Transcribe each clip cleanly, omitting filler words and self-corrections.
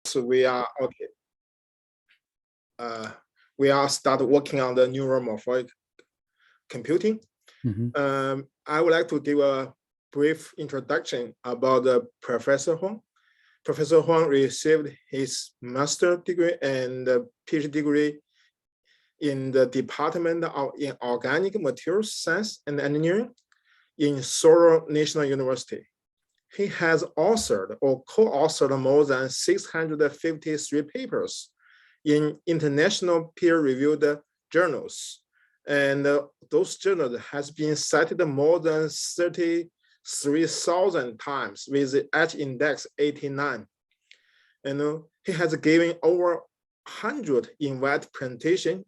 So we are okay. We are start working on the neuromorphic computing. I would like to give a brief introduction about Professor Hwang. Professor Hwang received his master's degree and PhD degree in the Department of Organic Materials Science and Engineering in Seoul National University. He has authored or co-authored more than 653 papers in international peer-reviewed journals. And those journals has been cited more than 33,000 times with the H index 89. And he has given over 100 invite presentation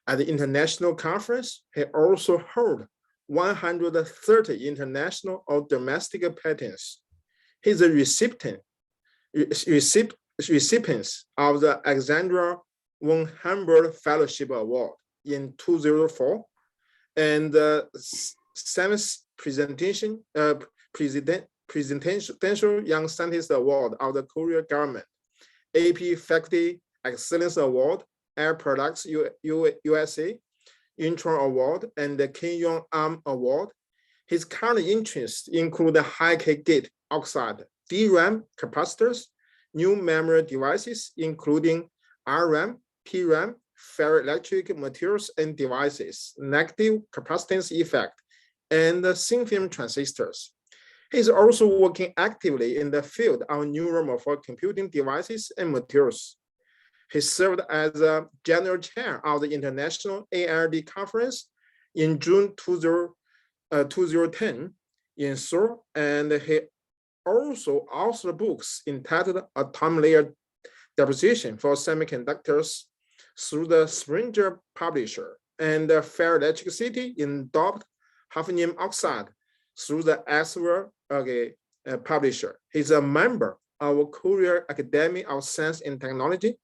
at the international conference. He also held 130 international or domestic patents. He's a recipient of the Alexandra von Humboldt Fellowship Award in 2004 and the 7th Presidential Young Scientist Award of the Korea government, AP Faculty Excellence Award, Air Products USA, Intron Award, and the Kenyon Arm Award. His current interests include high-K gate oxide, DRAM capacitors, new memory devices, including RRAM, PRAM, ferroelectric materials and devices, negative capacitance effect, and thin film transistors. He's also working actively in the field of neuromorphic computing devices and materials. He served as a general chair of the International ARD Conference in June 2010 in Seoul, and he also authored books entitled Atom Layer Deposition for Semiconductors through the Springer Publisher, and Ferroelectricity in Doped Hafnium Oxide through the Aswer Publisher. He's a member of Korea Academy of Science and Technology,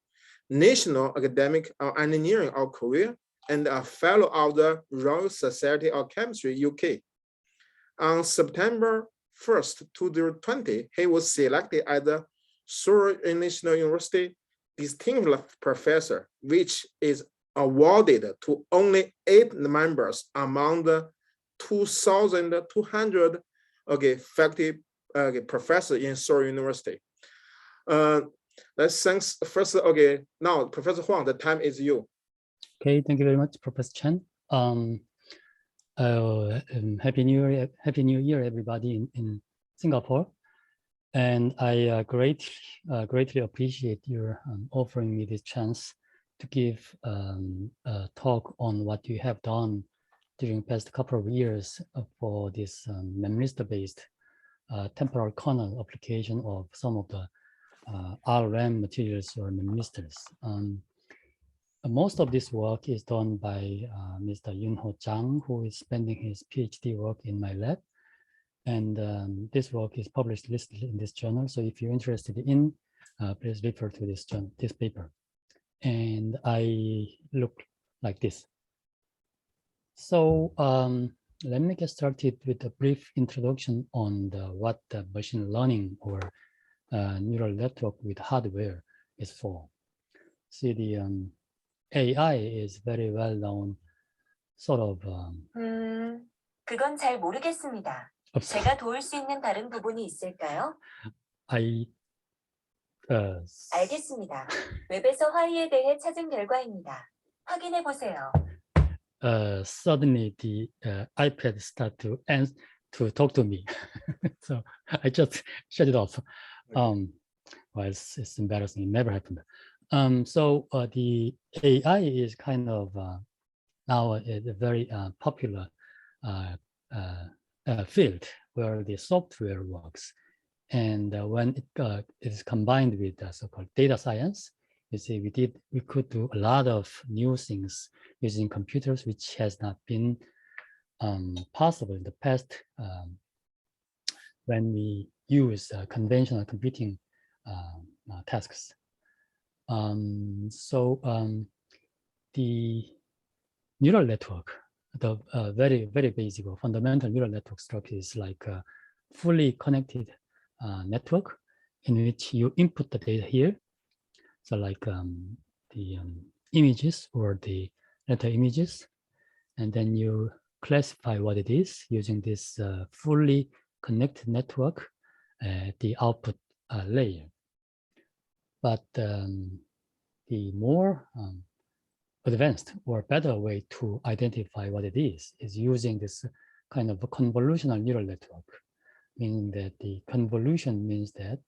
National Academic of Engineering of Korea, and a fellow of the Royal Society of Chemistry, UK. On September 1st, 2020, he was selected as the Seoul National University Distinguished Professor, which is awarded to only 8 members among the 2,200 faculty professors in Seoul University. Let's thanks first. Now Professor Hwang, the time is you. Okay, thank you very much, Professor Chen. Happy New Year, everybody in Singapore. And I greatly appreciate your offering me this chance to give a talk on what you have done during the past couple of years for this memristor-based temporal kernel application of some of the RRAM materials or memristors. Most of this work is done by Mr. Yunho Chang, who is spending his PhD work in my lab. And this work is published listed in this journal. So if you're interested in, please refer to this paper. And I look like this. So let me get started with a brief introduction on what the machine learning or neural network with hardware is for. See, the AI is very well known sort of. 그건 잘 모르겠습니다. 제가 도울 수 있는 다른 부분이 있을까요? 알겠습니다. 웹에서 화이에 대해 찾은 결과입니다. 확인해 보세요. Suddenly the iPad start to talk to me, so I just shut it off. Well, it's embarrassing. It never happened. So the AI is kind of now a very popular field where the software works, and when it is combined with so-called data science, you see, we could do a lot of new things using computers, which has not been possible in the past when we use conventional computing tasks. The neural network, the very basic or fundamental neural network structure is like a fully connected network, in which you input the data here. So like the images or the letter images, and then you classify what it is using this fully connected network at the output layer. But the more advanced or better way to identify what it is using this kind of a convolutional neural network, meaning that the convolution means that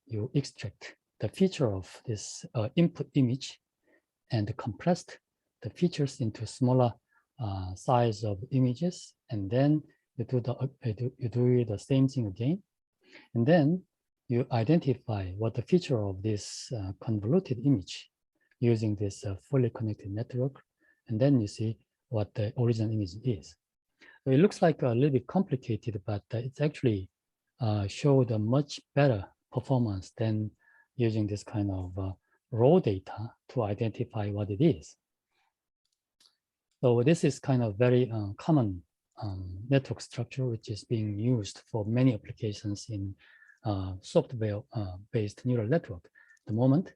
you extract the feature of this input image and compressed the features into smaller size of images, and then you do the same thing again, and then you identify what the feature of this convoluted image using this fully connected network, and then you see what the original image is. So it looks like a little bit complicated, but it's actually showed a much better performance than using this kind of raw data to identify what it is. So this is kind of very common network structure, which is being used for many applications in software-based neural network at the moment.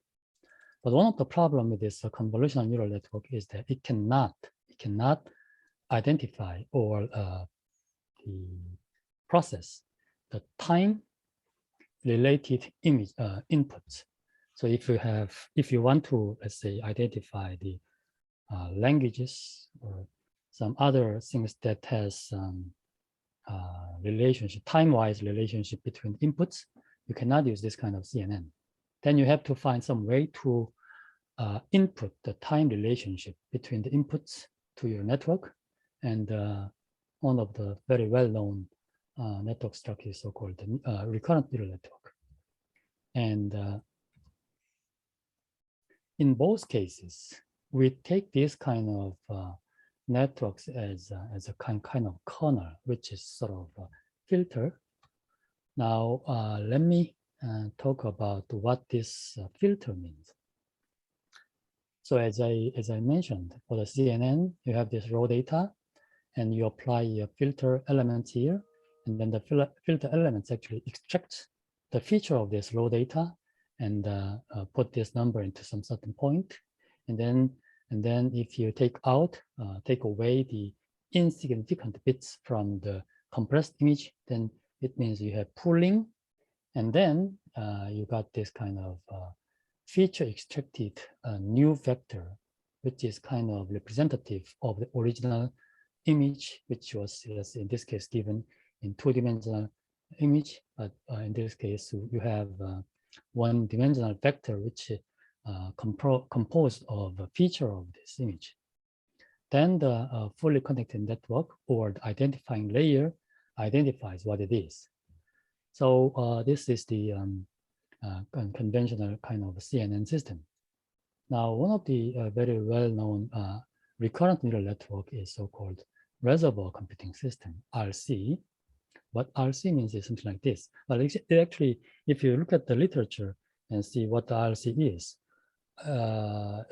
But one of the problems with this convolutional neural network is that it cannot identify or the process the time-related image inputs. So if you want to, let's say, identify the languages or some other things that has relationship, time-wise relationship between inputs, you cannot use this kind of CNN. Then you have to find some way to input the time relationship between the inputs to your network. And one of the very well-known network structures is so-called recurrent neural network. And in both cases, we take this kind of networks as a kind of kernel, which is sort of a filter. Now, let me talk about what this filter means. So as I mentioned, for the CNN, you have this raw data, and you apply a filter element here, and then the filter elements actually extract the feature of this raw data and put this number into some certain point, and then if you take away the insignificant bits from the compressed image, then it means you have pooling, and then you got this kind of feature extracted new vector, which is kind of representative of the original image, which was in this case given in two-dimensional image, but in this case you have one-dimensional vector which composed of a feature of this image. Then the fully connected network or the identifying layer identifies what it is. So this is the conventional kind of CNN system. Now, one of the very well-known recurrent neural network is so-called reservoir computing system, RC. What RC means is something like this. But actually, if you look at the literature and see what the RC is,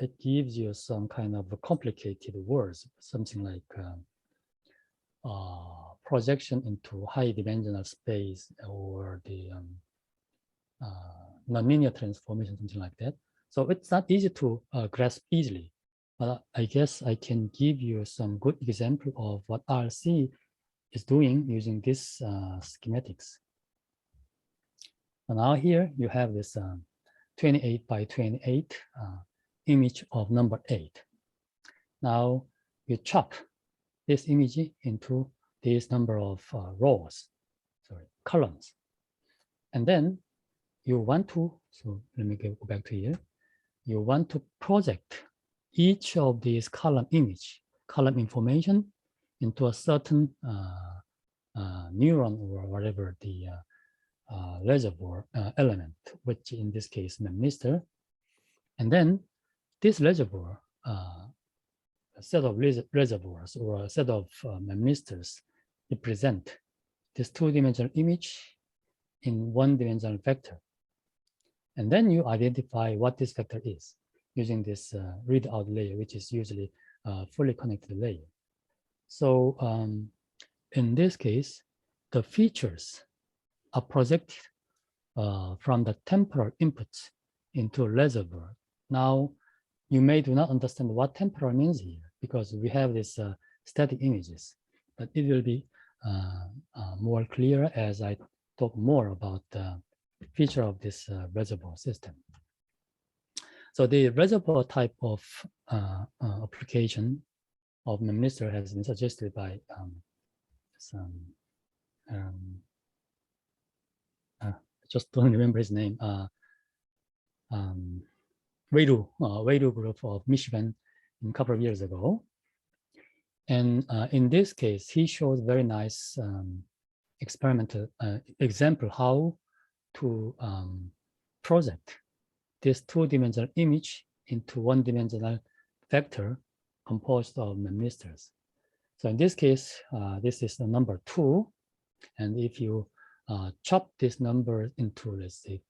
it gives you some kind of complicated words, something like projection into high-dimensional space, or the nonlinear transformation, something like that. So it's not easy to grasp easily, but I guess I can give you some good example of what RC is doing using this schematics. And now here you have this 28 by 28 image of number 8. Now you chop this image into this number of columns. And then you want to, so let me go back to here. You want to project each of these column information into a certain neuron or whatever the reservoir element, which in this case memristor. And then this reservoir, a set of reservoirs or a set of memristors represent this two-dimensional image in one-dimensional vector. And then you identify what this vector is using this readout layer, which is usually a fully connected layer. So in this case, the features are projected from the temporal inputs into reservoir. Now, you may do not understand what temporal means here because we have these static images, but it will be more clear as I talk more about the feature of this reservoir system. So the reservoir type of application of memristor has been suggested by I just don't remember his name. Weiru group of Michigan a couple of years ago. And in this case, he showed very nice experimental example how to project this two-dimensional image into one-dimensional vector composed of memristors. So in this case, this is the number 2. And if you chop this number into, let's say,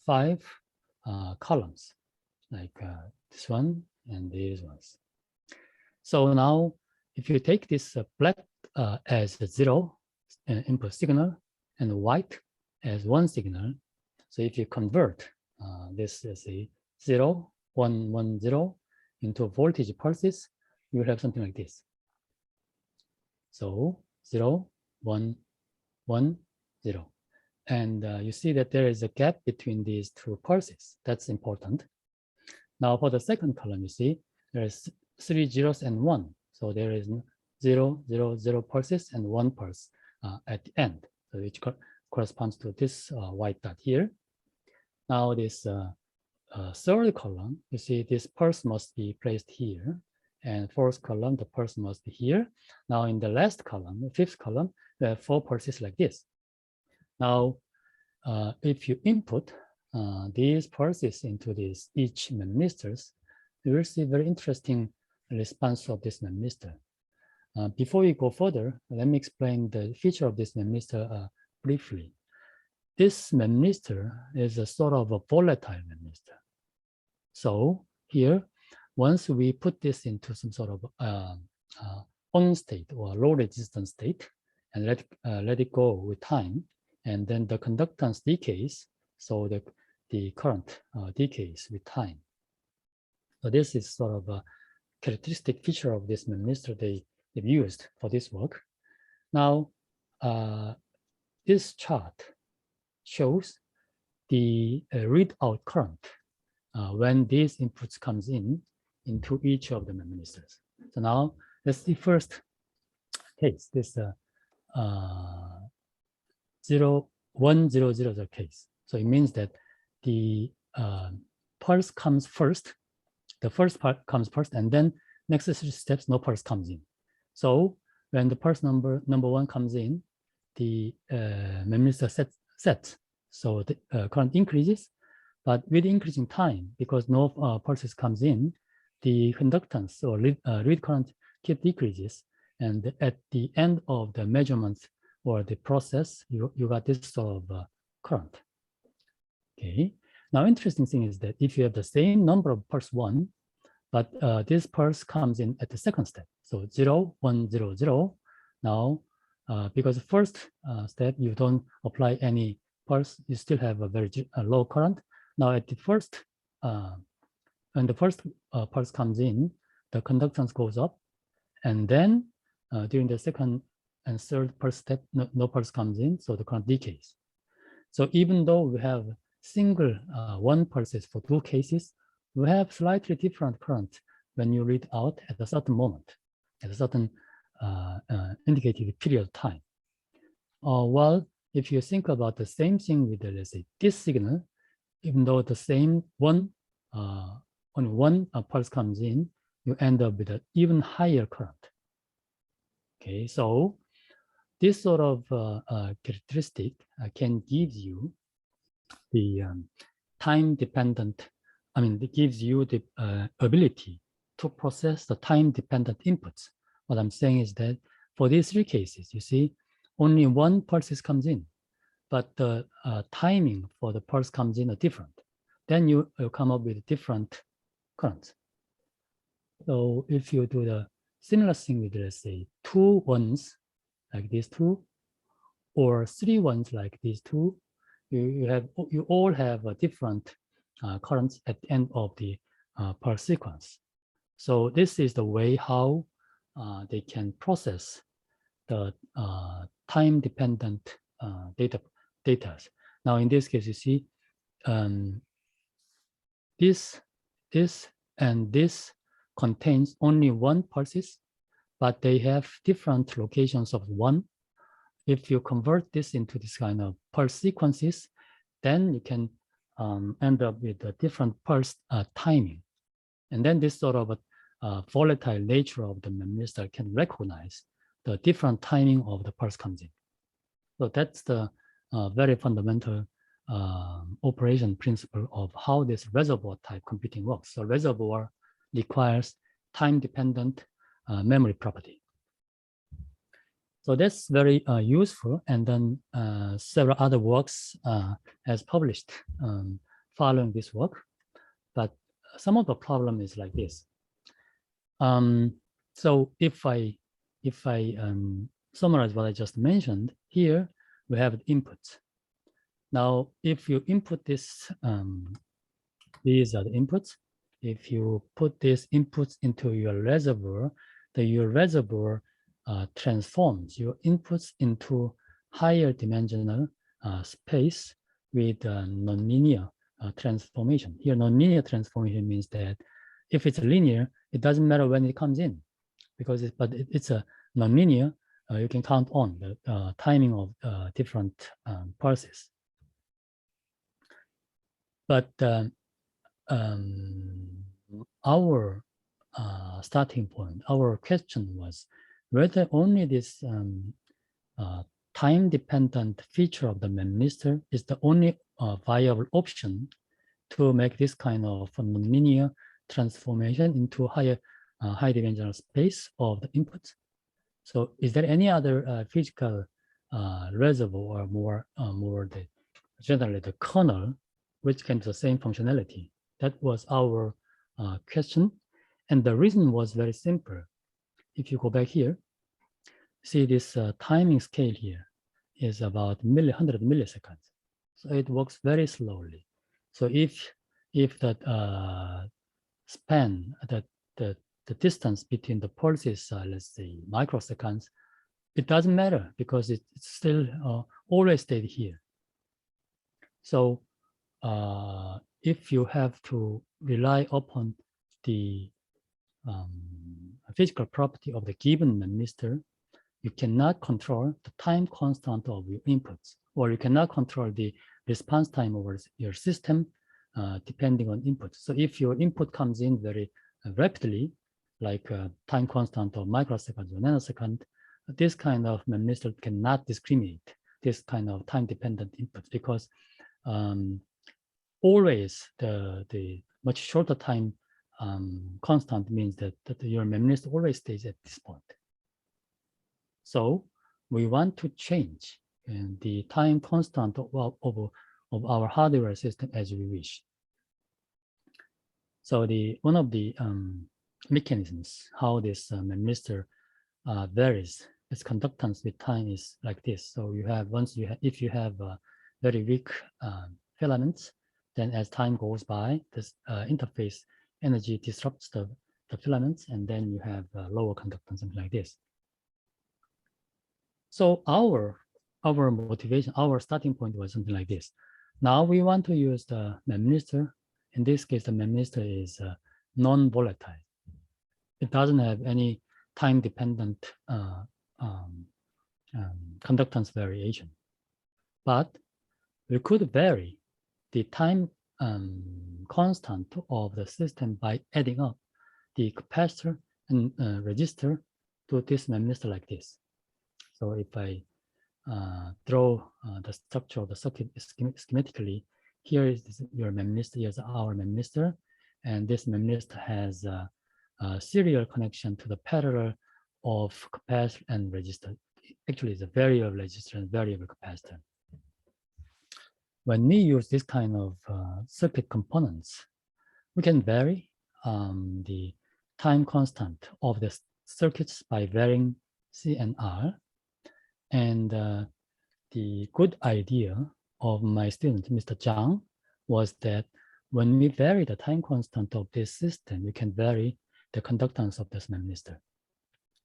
5 columns, like this one and these ones. So now, if you take this black as a 0 input signal and white as 1 signal, so if you convert this as a 0, 1, 1, 0 into voltage pulses, you will have something like this. So 0, 1, 1, 0. And you see that there is a gap between these two pulses. That's important. Now for the second column, you see there is 3 zeros and 1. So there is 0, 0, 0 pulses and 1 pulse at the end, so which corresponds to this white dot here. Now this third column, you see this pulse must be placed here, and fourth column, the pulse must be here. Now in the last column, the fifth column, there are 4 pulses like this. Now, if you input these pulses into these each memristors, you will see very interesting response of this memristor. Before we go further, let me explain the feature of this memristor briefly. This memristor is a sort of a volatile memristor. So here, once we put this into some sort of on state or low resistance state and let it go with time, and then the conductance decays, so the current decays with time. So this is sort of a characteristic feature of this memristor they've used for this work. Now, this chart shows the readout current when these inputs comes into each of the memristors. So now let's see first case, this 100 case. So it means that the pulse comes first, the first part comes first, and then next 3 steps, no pulse comes in. So when the pulse number 1 comes in, the memristor sets. So the current increases, but with increasing time, because no pulses comes in, the conductance or read current keep decreases. And at the end of the measurement or the process, you got this sort of current. Okay. Now, interesting thing is that if you have the same number of pulse 1, but this pulse comes in at the second step, so 0, 1, 0, 0. Now, because first step you don't apply any pulse, you still have a very low current. Now, at the first, when the first pulse comes in, the conductance goes up, and then during the second and third pulse step, no pulse comes in, so the current decays. So even though we have single 1 pulses for 2 cases, we have slightly different current when you read out at a certain moment, at a certain indicated period of time. Well, if you think about the same thing with, let's say, this signal, even though the same only one pulse comes in, you end up with an even higher current. Okay, so this sort of characteristic can give you the time-dependent, it gives you the ability to process the time-dependent inputs. What I'm saying is that for these 3 cases, you see, only 1 pulse comes in, but the timing for the pulse comes in are different. Then you come up with different currents. So if you do the similar thing with, let's say, 2 ones like these 2, or 3 ones like these 2, you all have a different currents at the end of the pulse sequence. So this is the way how they can process the time-dependent data. Now, in this case, you see this and this contains only one pulses, but they have different locations of one. If you convert this into this kind of pulse sequences, then you can end up with a different pulse timing. And then this sort of volatile nature of the memristor can recognize the different timing of the pulse comes in. So that's the very fundamental operation principle of how this reservoir type computing works. So reservoir requires time-dependent memory property. So that's very useful. And then several other works has published following this work. But some of the problem is like this. So if I summarize what I just mentioned, here we have inputs. Now, if you input this, these are the inputs. If you put these inputs into your reservoir, your reservoir transforms your inputs into higher dimensional space with nonlinear transformation. Here, nonlinear transformation means that if it's linear, it doesn't matter when it comes in, because it's a nonlinear. You can count on the timing of different pulses. But our starting point, our question was whether only this time-dependent feature of the memristor is the only viable option to make this kind of nonlinear transformation into higher high-dimensional space of the inputs. So is there any other physical reservoir or more generally the kernel which can do the same functionality? That was our question. And the reason was very simple. If you go back here, see this timing scale here is about 100 milliseconds. So it works very slowly. So if that span, the distance between the pulses, let's say microseconds, it doesn't matter because it's still always stayed here. So if you have to rely upon the physical property of the given memristor, you cannot control the time constant of your inputs, or you cannot control the response time over your system depending on input. So if your input comes in very rapidly, like time constant of microseconds or nanosecond, this kind of memristor cannot discriminate this kind of time-dependent inputs, because always the much shorter time constant means that your memristor always stays at this point. So we want to change the time constant of our hardware system as we wish. So one of the mechanisms how this memristor varies its conductance with time is like this. So you have if you have very weak filaments, then as time goes by, this interface energy disrupts the filaments, and then you have lower conductance, something like this. So our motivation, our starting point was something like this. Now we want to use the memristor. In this case, the memristor is non-volatile. It doesn't have any time-dependent conductance variation. But we could vary the time constant of the system by adding up the capacitor and resistor to this memristor like this. So if I draw the structure of the circuit schematically, here is your memristor, here's our memristor, and this memristor has a serial connection to the parallel of capacitor and resistor. Actually, it's a variable resistor and variable capacitor. When we use this kind of circuit components, we can vary the time constant of the circuits by varying C and R. And the good idea of my student, Mr. Zhang, was that when we vary the time constant of this system, we can vary the conductance of this memristor.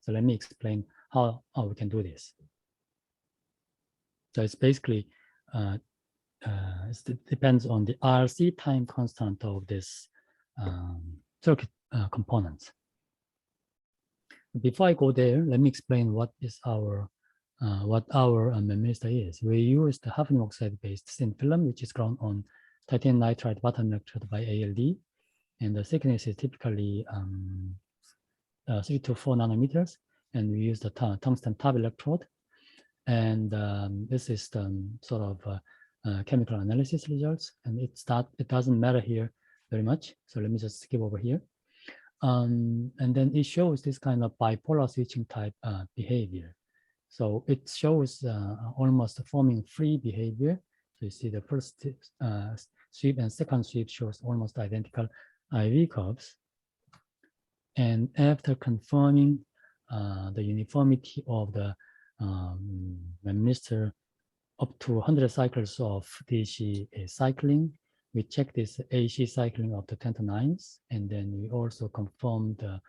So let me explain how we can do this. So it's basically, it depends on the RC time constant of this circuit components. Before I go there, let me explain what is our memristor is. We use the hafnium oxide-based thin film, which is ground on titanium nitride bottom electrode by ALD, and the thickness is typically 3 to 4 nanometers, and we use the tungsten top electrode. And this is the sort of chemical analysis results, and it doesn't matter here very much. So let me just skip over here. And then it shows this kind of bipolar switching type behavior. So it shows almost forming free behavior. So you see the first sweep and second sweep shows almost identical IV curves. And after confirming the uniformity of the memristor up to 100 cycles of DC cycling, we check this AC cycling of the 10 to 9s, and then we also confirm the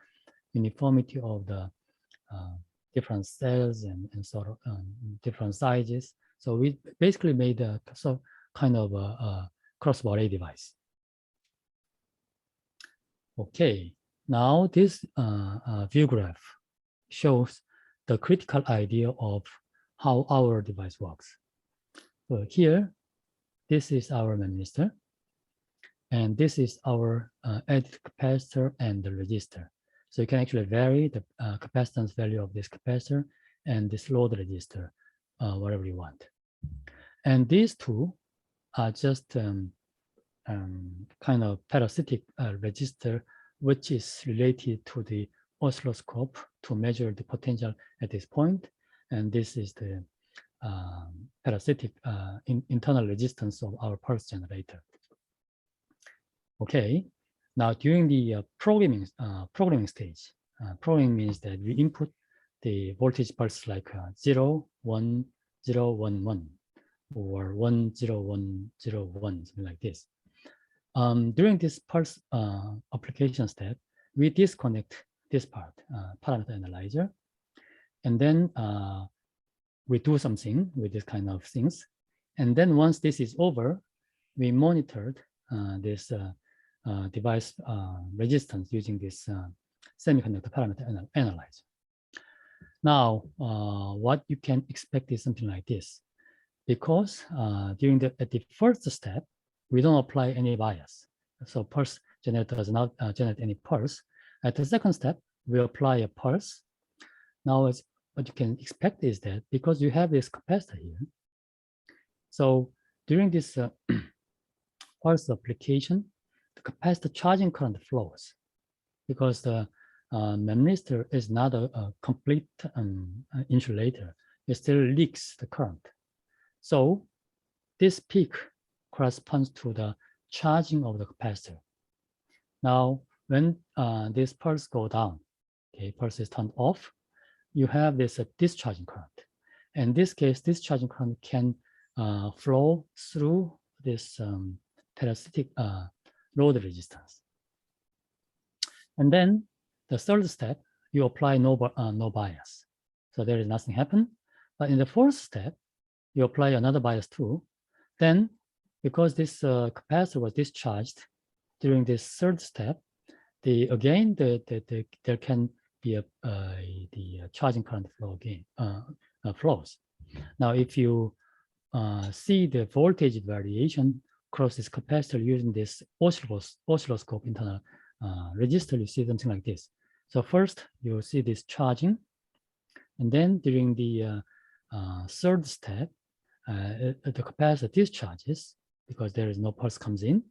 uniformity of the different cells and sort of different sizes. So we basically made a kind of a crossbar array device. Okay, now this view graph shows the critical idea of how our device works. So here, this is our memristor, and this is our edit capacitor and the resistor. So you can actually vary the capacitance value of this capacitor and this load resistor, whatever you want. And these two are just kind of parasitic resistor, which is related to the oscilloscope to measure the potential at this point. And this is the parasitic internal resistance of our pulse generator. Okay, now during the programming stage, programming means that we input the voltage pulse like 0, 1, 0, 1, 1, or 1, 0, 1, 0, 1, something like this. During this pulse application step, we disconnect this part, parameter analyzer, and then we do something with this kind of things. And then once this is over, we monitored this device resistance using this semiconductor parameter analyzer. Now, what you can expect is something like this, because at the first step, we don't apply any bias. So pulse generator does not generate any pulse. At the second step, we apply a pulse. Now, what you can expect is that because you have this capacitor here, so during this pulse application, the capacitor charging current flows because the memristor is not a complete insulator. It still leaks the current. So this peak corresponds to the charging of the capacitor. Now, when this pulse goes down, okay, pulse is turned off, you have this discharging current. In this case, discharging current can flow through this parasitic load resistance. And then the third step, you apply no bias. So there is nothing happen. But in the fourth step, you apply another bias too. Then, because this capacitor was discharged during this third step, there can be the charging current flow again flows. Now, if you see the voltage variation across this capacitor using this oscilloscope internal resistor, you see something like this. So first, you see this charging, and then during the third step, the capacitor discharges because there is no pulse comes in,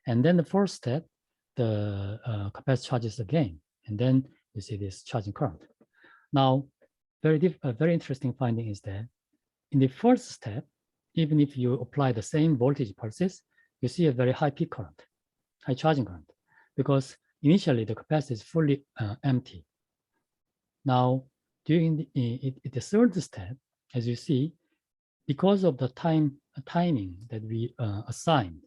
and then the fourth step, the capacitor charges again, and then you see this charging current. Now, very interesting finding is that in the first step, even if you apply the same voltage pulses, you see a very high peak current, high charging current, because initially the capacitor is fully empty. Now, during the third step, as you see, because of the timing that we assigned,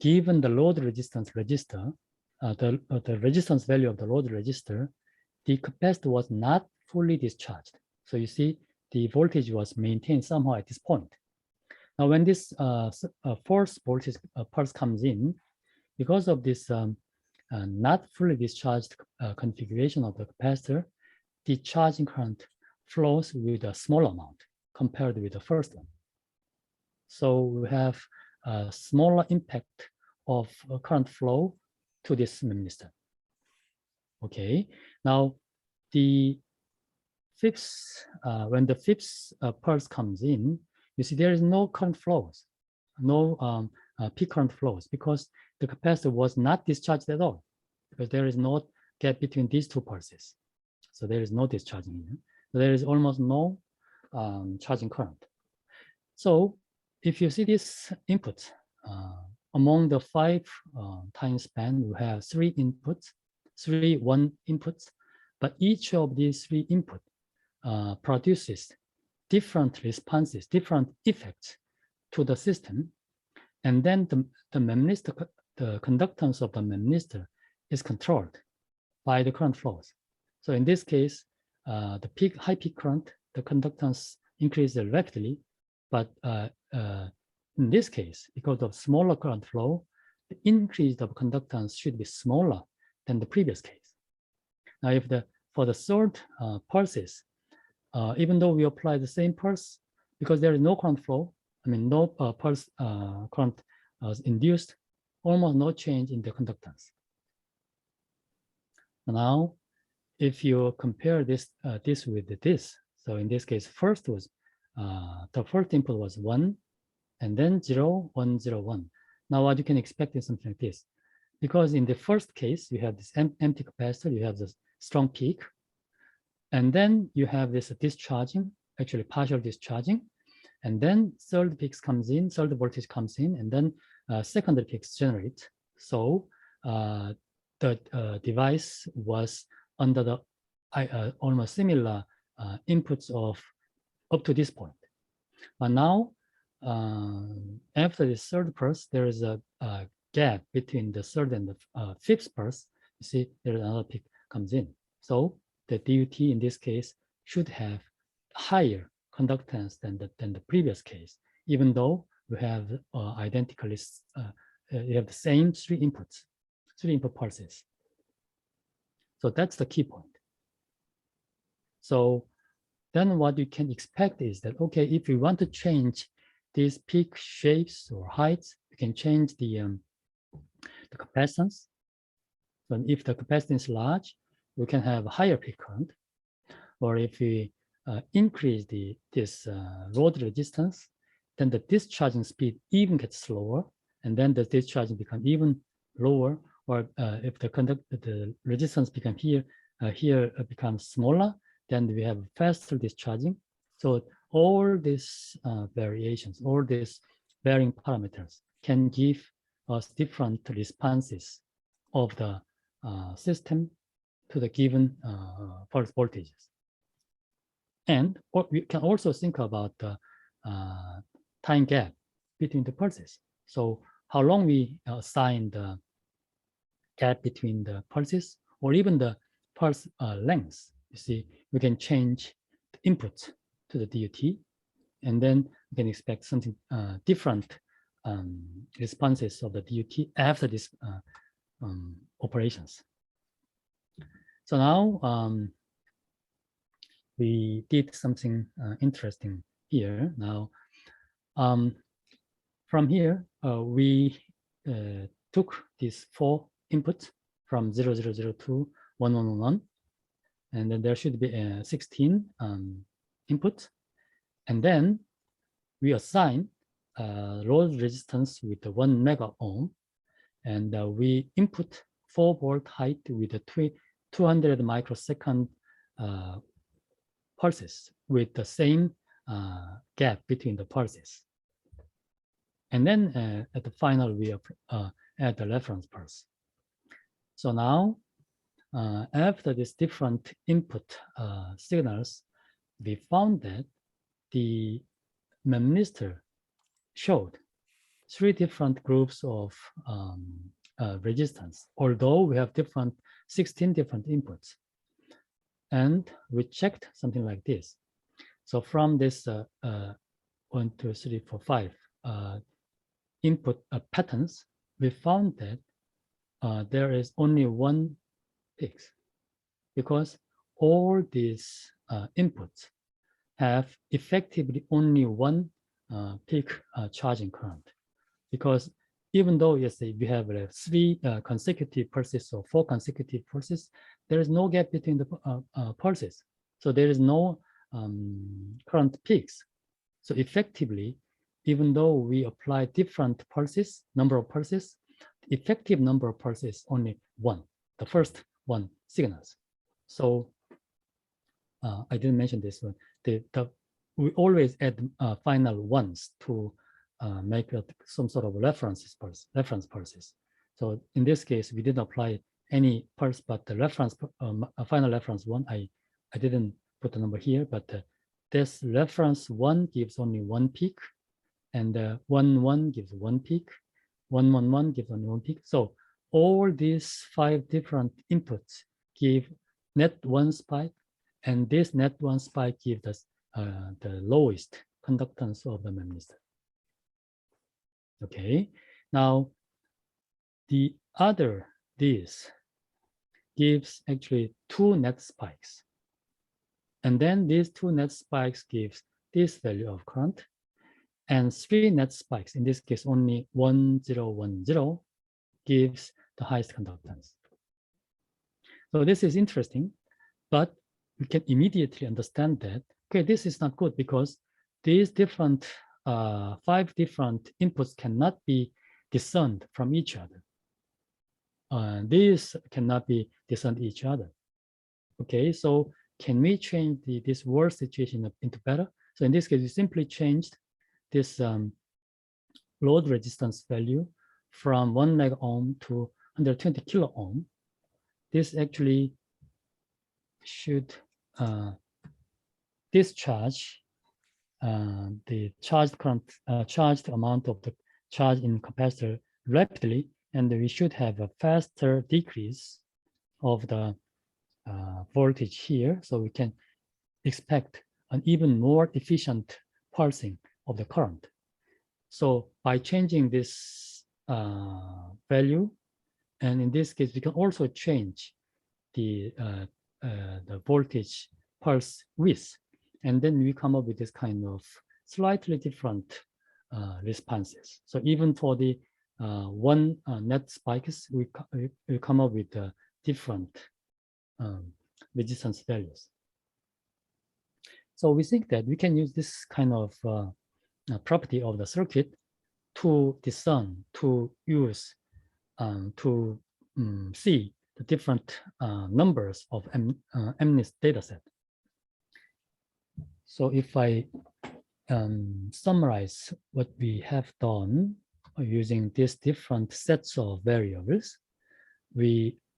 given the load resistance register, the resistance value of the load register, the capacitor was not fully discharged. So you see, the voltage was maintained somehow at this point. Now, when this force voltage pulse comes in, because of this not fully discharged configuration of the capacitor, the charging current flows with a small amount compared with the first one. So we have a smaller impact of current flow to this memristor. Okay, now the fifth, when the fifth pulse comes in, you see there is no current flows, no peak current flows, because the capacitor was not discharged at all, because there is no gap between these two pulses. So there is no discharging here. So there is almost no charging current. So if you see this input, among the 5 time span, we have 3 inputs, 3 1 inputs, but each of these 3 inputs produces different responses, different effects to the system. And then the memristor, the conductance of the memristor is controlled by the current flows. So in this case, the high peak current, the conductance increases rapidly, but in this case, because of smaller current flow, the increase of conductance should be smaller than the previous case. Now, if for the third pulses, even though we apply the same pulse, because there is no current flow, I mean, no pulse current induced, almost no change in the conductance. Now, if you compare this with this, so in this case, first was the first input was 1, and then 0, 1, 0, 1. Now, what you can expect is something like this, because in the first case, you have this empty capacitor, you have this strong peak, and then you have this discharging, actually partial discharging, and then third peak comes in, third voltage comes in, and then secondary peaks generate. So the device was under the almost similar inputs of up to this point. But now, after the third pulse, there is a gap between the third and the fifth pulse. You see, there is another peak comes in. So the DUT in this case should have higher conductance than the previous case, even though we have identically, you have the same 3 inputs, 3 input pulses. So that's the key point. So then what you can expect is that, okay, if we want to change these peak shapes or heights, we can change the capacitance. So if the capacitance is large, we can have higher peak current. Or if we increase this load resistance, then the discharging speed even gets slower, and then the discharging becomes even lower. Or if the resistance become here becomes smaller, then we have faster discharging. So all these variations, all these varying parameters can give us different responses of the system to the given pulse voltages. And we can also think about the time gap between the pulses. So how long we assign the gap between the pulses, or even the pulse length. You see, we can change the input to the DUT, and then we can expect something different responses of the DUT after these operations. So now we did something interesting here. Now, from here, we took these 4 inputs from 0002, 1111, and then there should be 16 inputs. And then we assign load resistance with the 1 mega ohm, and we input 4 volt height with the 200 microsecond pulses with the same gap between the pulses. And then at the final, we add the reference pulse. So now, after these different input signals, we found that the memristor showed 3 different groups of resistance, although we have 16 different inputs. And we checked something like this. So from this 1, 2, 3, 4, 5 input patterns, we found that there is only one peak, because all these inputs have effectively only one peak charging current. Because even though, yes, we have 3 consecutive pulses or 4 consecutive pulses, there is no gap between the pulses. So there is no current peaks. So effectively, even though we apply different pulses, number of pulses, the effective number of pulses only 1, the first 1 signals. So I didn't mention this one. We always add final ones to make some sort of reference pulses. So in this case, we didn't apply any pulse, but the reference final reference 1, I didn't put the number here, but this reference 1 gives only 1 peak, and 1, 1 gives 1 peak, 1, 1, 1 gives only 1 peak. So all these 5 different inputs give net 1 spike, and this net 1 spike gives us the lowest conductance of the memristor. Okay, now the other this gives actually 2 net spikes, and then these 2 net spikes gives this value of current, and 3 net spikes, in this case only 1, 0, 1, 0, gives the highest conductance. So this is interesting, but we can immediately understand that, okay, this is not good, because these different 5 different inputs cannot be discerned from each other. These cannot be discerned each other. Okay, so can we change this worst situation into better? So in this case, we simply changed this load resistance value from 1 mega ohm to 120 kilo ohm. This actually should discharge the charged current, charged amount of the charge in capacitor rapidly, and we should have a faster decrease of the voltage here, so we can expect an even more efficient pulsing of the current. So by changing this value, and in this case, we can also change the voltage pulse width, and then we come up with this kind of slightly different responses. So even for the 1 net spikes, we come up with different resistance values. So we think that we can use this kind of property of the circuit to discern, to use, to see the different numbers of MNIST dataset. So if I summarize what we have done using these different sets of variables,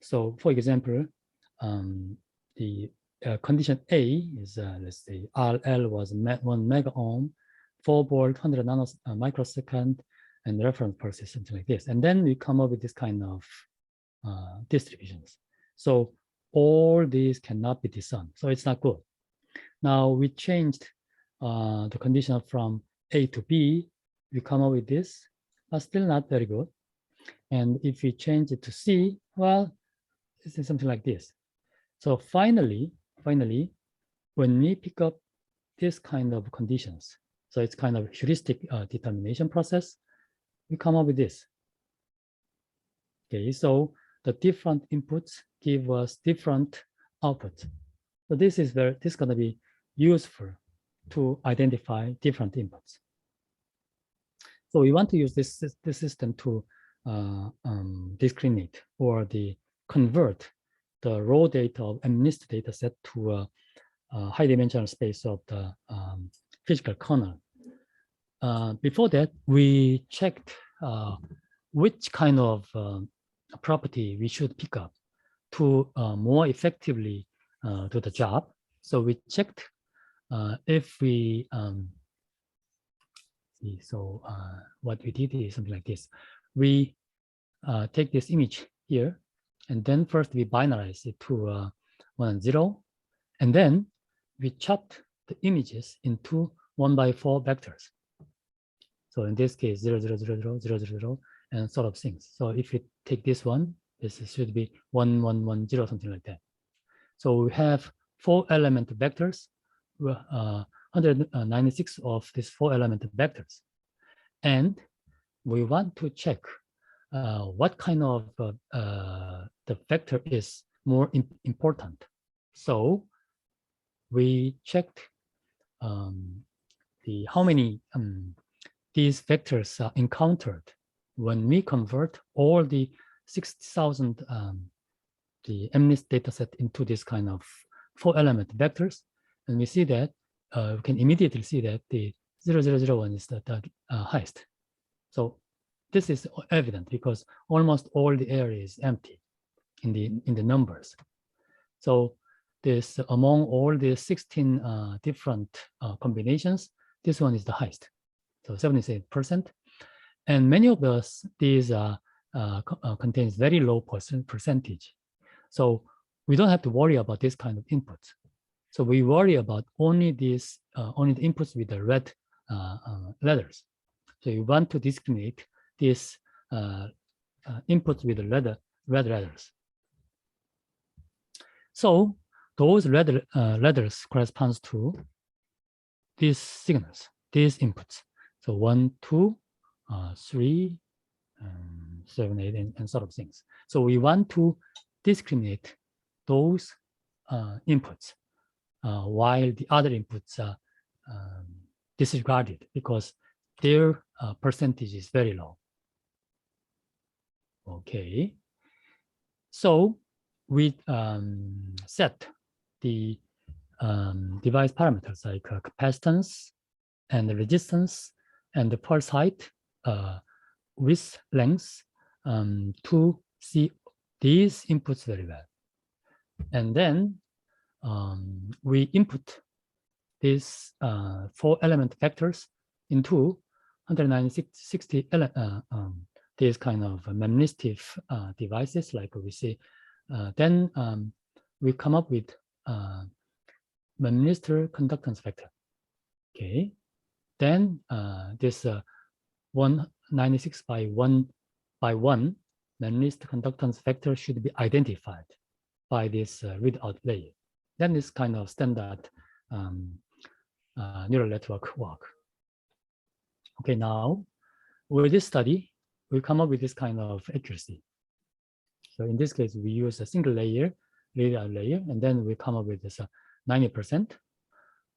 so for example, the condition A is, let's say, RL was 1 mega ohm, 4 volt, 100 microsecond, and reference pulses, something like this. And then we come up with this kind of distributions. So all these cannot be discerned, so it's not good. Now we changed the condition from A to B, we come up with this, but still not very good. And if we change it to C, well, this is something like this. So finally, when we pick up this kind of conditions, so it's kind of heuristic determination process, we come up with this. Okay, so the different inputs give us different outputs. So this is going to be useful to identify different inputs. So we want to use this system to discriminate or convert the raw data of MNIST data set to a high dimensional space of the physical kernel. Before that, we checked which kind of property we should pick up to more effectively do the job. So we checked if we what we did is something like this. We take this image here, and then first we binarize it to 1 and 0, and then we chopped the images into 1/4 vectors. So in this case, 0, 0, 0, 0, 0, 0, 0, and sort of things. So if you take this one, this should be 1, 1, 1, 0, something like that. So we have 4 element vectors, 196 of these 4 element vectors. And we want to check what kind of the vector is more important. So we checked how many these vectors are encountered when we convert all the 60,000 the MNIST dataset into this kind of 4 element vectors, and we see that we can immediately see that the 0001 is the highest. So this is evident because almost all the area is empty in the numbers. So this among all the 16 different combinations, this one is the highest. So 78%, and many of these contains very low percentage. So we don't have to worry about this kind of inputs. So we worry about only these only the inputs with the red letters. So you want to discriminate these inputs with the red letters. So those red letters corresponds to these signals, these inputs. So 1, 2, 3, 7, 8, and sort of things. So we want to discriminate those inputs while the other inputs are disregarded because their percentage is very low. Okay. So we set the device parameters like capacitance and the resistance and the pulse height, width, length to see these inputs very well. And then we input these 4 element vectors into 160 these kind of memristive devices like we see. Then we come up with memristor conductance vector. Okay. Then this 196 by 1 by 1 memristor conductance vector should be identified by this readout layer. Then this kind of standard neural network work. Okay, now with this study, we come up with this kind of accuracy. So in this case, we use a single layer, readout layer, and then we come up with this 90%.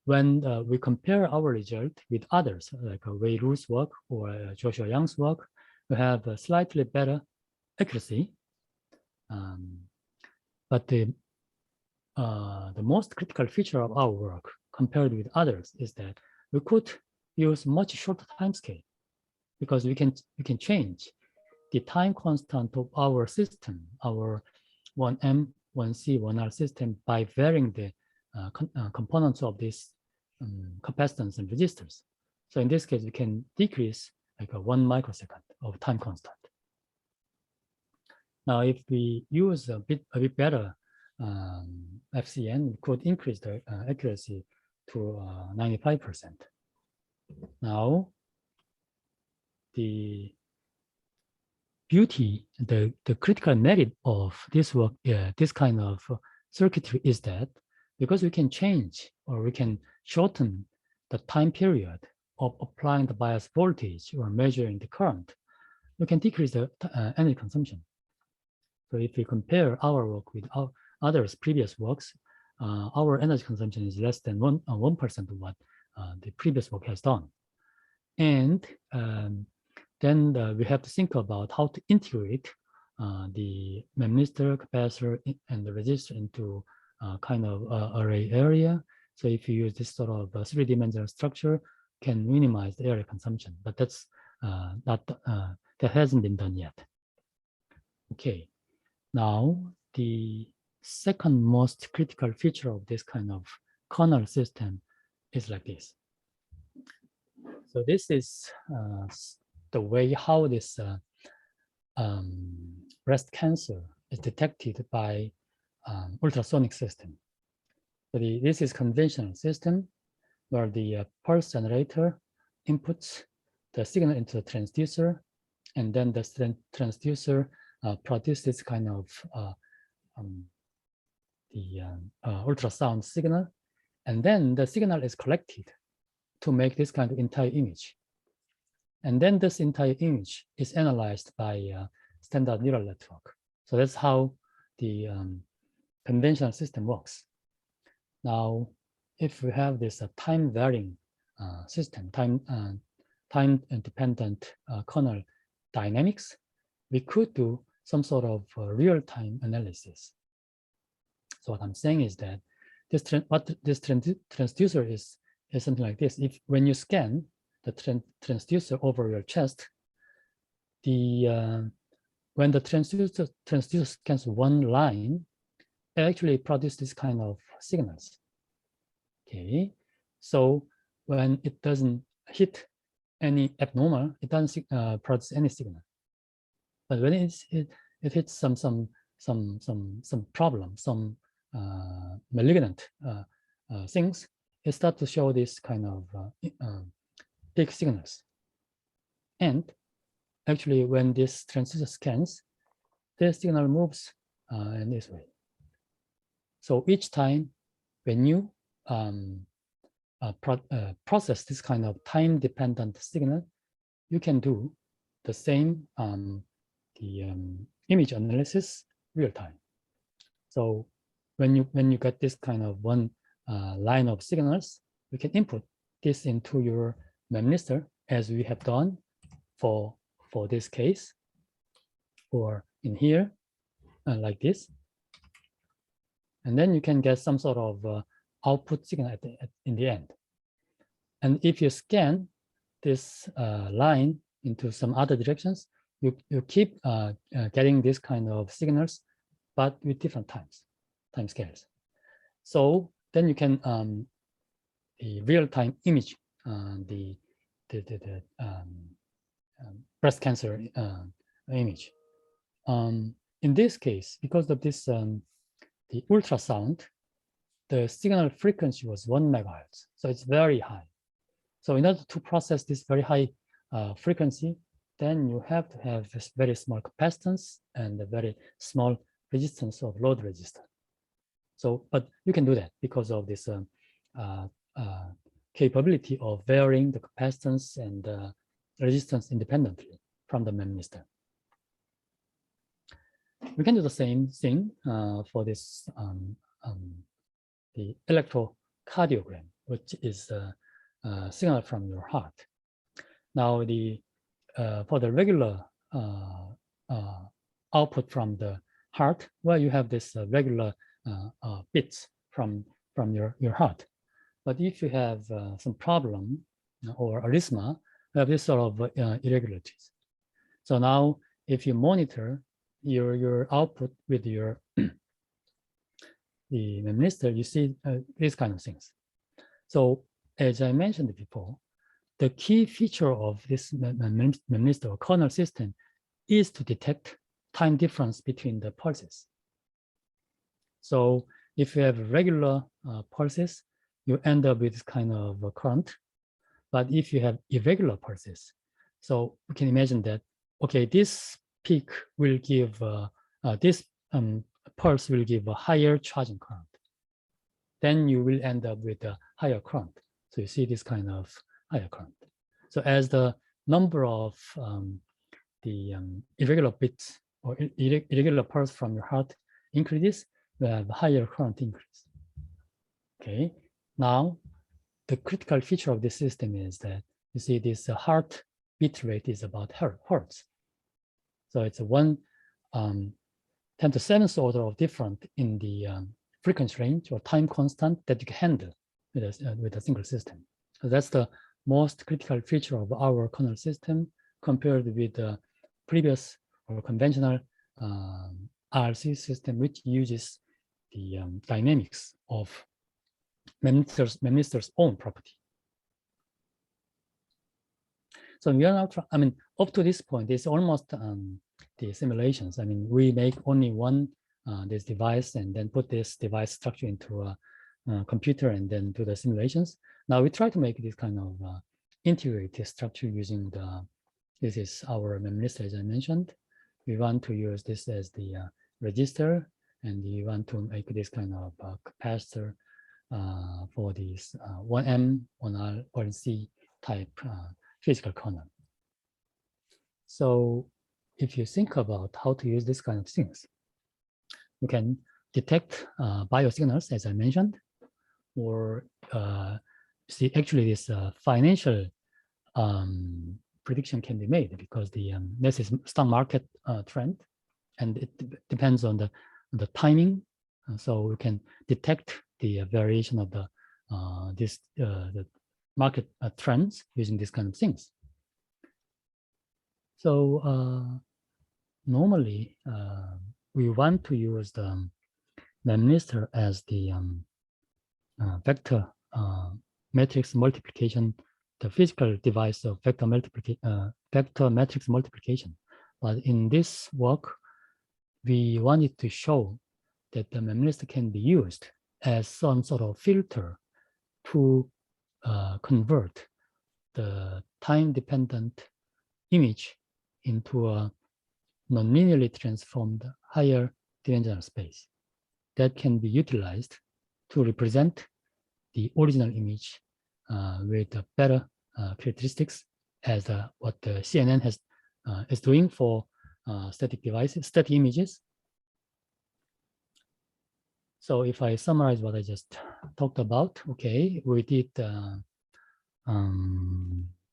When we compare our result with others, like Wei Lu's work or Joshua Young's work, we have a slightly better accuracy. But the most critical feature of our work compared with others is that we could use much shorter time scale because we can change the time constant of our system, our 1M, 1C, 1R system by varying the components of this capacitance and resistors. So in this case, we can decrease like 1 microsecond of time constant. Now, if we use a bit better FCN, we could increase the accuracy to 95%. Now, the beauty, the critical merit of this work, this kind of circuitry is that because we can change or we can shorten the time period of applying the bias voltage or measuring the current, we can decrease the energy consumption. So if we compare our work with others' previous works, our energy consumption is less than 1% of what the previous work has done. And then we have to think about how to integrate the memristor, capacitor, and the resistor into kind of array area. So if you use this sort of 3-dimensional structure, can minimize the area consumption, but that's that hasn't been done yet. Okay, now the second most critical feature of this kind of kernel system is like this. So this is the way how this breast cancer is detected by ultrasonic system. So this is conventional system where the pulse generator inputs the signal into the transducer, and then the transducer produces kind of ultrasound signal, and then the signal is collected to make this kind of entire image. And then this entire image is analyzed by standard neural network. So that's how the conventional system works. Now, if we have this time varying system, time dependent kernel dynamics, we could do some sort of real-time analysis. So what I'm saying is that this transducer is something like this. If when you scan the transducer over your chest, when the transducer scans one line, it actually produces this kind of signals. Okay, so when it doesn't hit any abnormal, it doesn't produce any signal. But when it hits some problem, some malignant things, it starts to show this kind of big signals. And actually, when this transducer scans, the signal moves in this way. So each time when you process this kind of time-dependent signal, you can do the same image analysis real time. So when you get this kind of one line of signals, you can input this into your memristor, as we have done for this case, or in here, like this. And then you can get some sort of output signal in the end. And if you scan this line into some other directions, you keep getting this kind of signals, but with different time scales. So then you can the real-time image the breast cancer image. In this case, because of this the ultrasound, the signal frequency was 1 megahertz, so it's very high. So in order to process this very high frequency, then you have to have this very small capacitance and a very small resistance of load resistor. So, but you can do that because of this capability of varying the capacitance and resistance independently from the memristor. We can do the same thing for this the electrocardiogram, which is a signal from your heart. Now, for the regular output from the heart, well, you have this regular beats from your heart. But if you have some problem or arrhythmia, you have this sort of irregularities. So now, if you monitor your output with your the memristor, you see these kind of things. So as I mentioned before, the key feature of this memristor or kernel system is to detect time difference between the pulses. So if you have regular pulses, you end up with this kind of current. But if you have irregular pulses, so you can imagine that, okay, this peak will give, this pulse will give a higher charging current. Then you will end up with a higher current. So you see this kind of higher current. So as the number of the irregular beats or irregular pulse from your heart increases, you have a higher current increase. Okay, now the critical feature of this system is that you see this heart beat rate is about hertz. So it's a 10 to the 7th order of different in the frequency range or time constant that you can handle with a single system. So that's the most critical feature of our kernel system compared with the previous or conventional RC system, which uses the dynamics of memristor's own property. So we are now, up to this point, it's almost the simulations. I mean, we make only one this device and then put this device structure into a computer and then do the simulations. Now we try to make this kind of integrated structure using this is our memristor, as I mentioned. We want to use this as the resistor, and we want to make this kind of capacitor for this 1M, 1R, 1C type physical kernel. So if you think about how to use this kind of things, you can detect biosignals, as I mentioned, or see actually this financial prediction can be made because this is stock market trend, and it depends on the timing. So we can detect the variation of the market trends using these kind of things. So normally we want to use the memristor as the vector matrix multiplication, the physical device of vector matrix multiplication. But in this work, we wanted to show that the memristor can be used as some sort of filter to convert the time-dependent image into a non-linearly transformed higher dimensional space that can be utilized to represent the original image with better characteristics as what the CNN is doing for static devices, static images. So if I summarize what I just talked about, okay, we did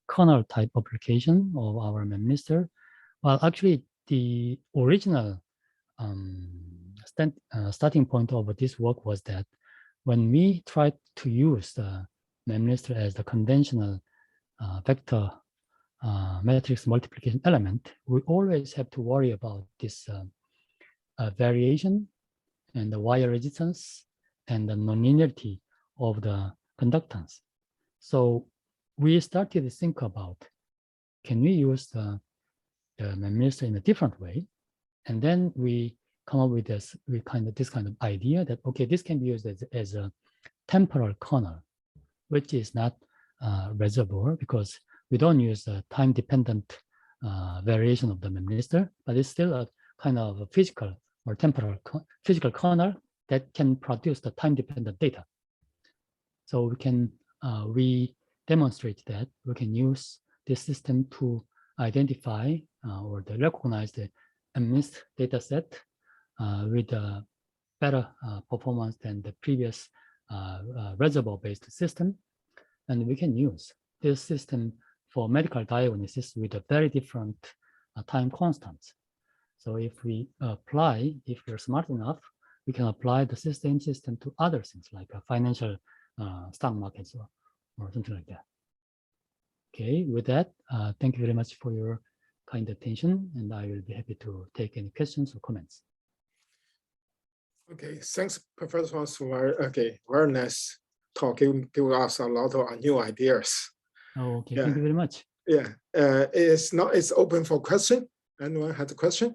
kernel type application of our memristor. Well, actually, the original starting point of this work was that when we tried to use the memristor as the conventional vector matrix multiplication element, we always have to worry about this variation and the wire resistance and the nonlinearity of the conductance. So we started to think about, can we use the memristor in a different way? And then we come up with this kind of idea that, okay, this can be used as a temporal kernel, which is not reservoir because we don't use a time-dependent variation of the memristor, but it's still a kind of a physical or temporal physical kernel that can produce the time-dependent data. So we can demonstrate that we can use this system to identify or to recognize the emissed data set with a better performance than the previous reservoir-based system. And we can use this system for medical diagnosis with a very different time constants. So if we apply, if we're smart enough, we can apply the same system to other things like financial stock markets or something like that. Okay, with that, thank you very much for your kind attention, and I will be happy to take any questions or comments. Okay, thanks, Professor Hwang, for very nice talk. Give us a lot of new ideas. Oh, okay, yeah. Thank you very much. Yeah, it's open for question. Anyone has a question?